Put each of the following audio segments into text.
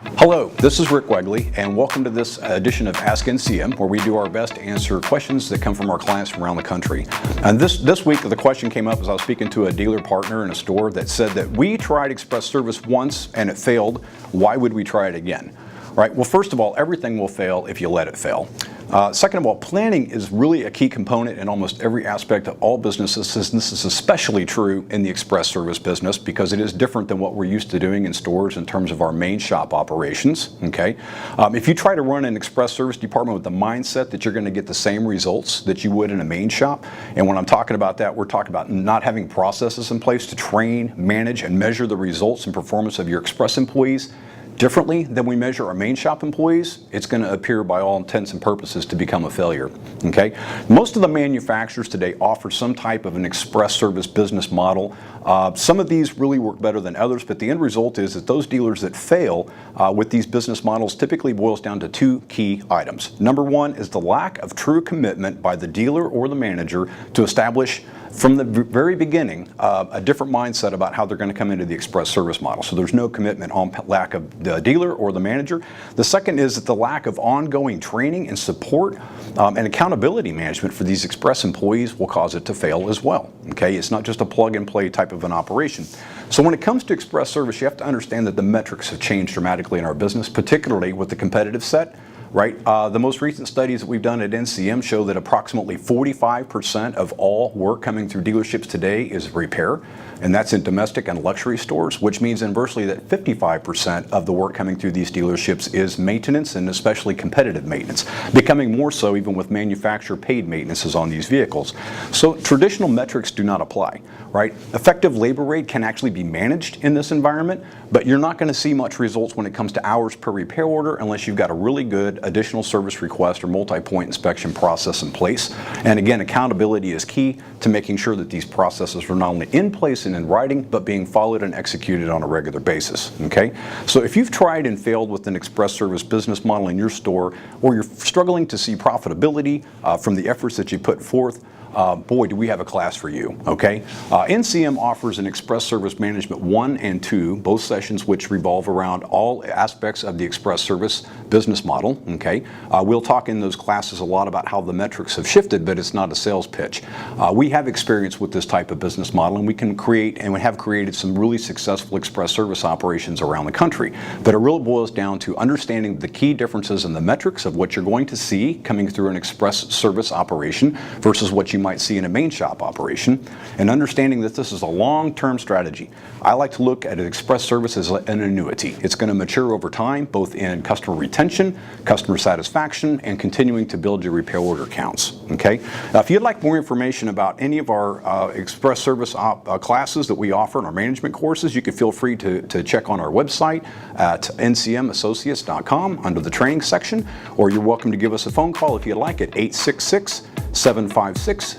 Hello, this is Rick Wegley, and welcome to this edition of Ask NCM, where we do our best to answer questions that come from our clients from around the country. And this week, the question came up as I was speaking to a dealer partner in a store that said that we tried express service once and it failed. Why would we try it again? Right. Well, first of all, everything will fail if you let it fail. Second of all, planning is really a key component in almost every aspect of all businesses, and this is especially true in the express service business because it is different than what we're used to doing in stores in terms of our main shop operations. Okay, if you try to run an express service department with the mindset that you're going to get the same results that you would in a main shop, and when I'm talking about that, we're talking about not having processes in place to train, manage, and measure the results and performance of your express employees differently than we measure our main shop employees, it's going to appear by all intents and purposes to become a failure. Okay, most of the manufacturers today offer some type of an express service business model. Some of these really work better than others, but the end result is that those dealers that fail with these business models typically boils down to two key items. Number one is the lack of true commitment by the dealer or the manager to establish from the very beginning a different mindset about how they're going to come into the express service model. So there's no commitment on lack of the dealer or the manager. The second is that the lack of ongoing training and support and accountability management for these express employees will cause it to fail as well. Okay, it's not just a plug and play type of an operation. So when it comes to express service, you have to understand that the metrics have changed dramatically in our business, particularly with the competitive set. Right. The most recent studies that we've done at NCM show that approximately 45% of all work coming through dealerships today is repair, and that's in domestic and luxury stores, which means inversely that 55% of the work coming through these dealerships is maintenance, and especially competitive maintenance, becoming more so even with manufacturer paid maintenances on these vehicles. So traditional metrics do not apply. Right. Effective labor rate can actually be managed in this environment, but you're not going to see much results when it comes to hours per repair order unless you've got a really good additional service request or multi-point inspection process in place. And again, accountability is key to making sure that these processes are not only in place and in writing, but being followed and executed on a regular basis. Okay, so if you've tried and failed with an express service business model in your store, or you're struggling to see profitability from the efforts that you put forth, boy, do we have a class for you. Okay, NCM offers an express service management 1 and 2, both sessions which revolve around all aspects of the express service business model. Okay, we'll talk in those classes a lot about how the metrics have shifted, but it's not a sales pitch. We have experience with this type of business model, and we can create and we have created some really successful express service operations around the country. But it really boils down to understanding the key differences in the metrics of what you're going to see coming through an express service operation versus what you might see in a main shop operation, and understanding that this is a long-term strategy. I like to look at an express service as an annuity. It's going to mature over time, both in customer retention, customer satisfaction, and continuing to build your repair order counts. Okay. Now, if you'd like more information about any of our express service classes that we offer in our management courses, you can feel free to check on our website at ncmassociates.com under the training section, or you're welcome to give us a phone call if you'd like at 866-756-2620.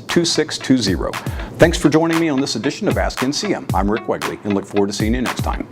Thanks for joining me on this edition of Ask NCM. I'm Rick Wegley and look forward to seeing you next time.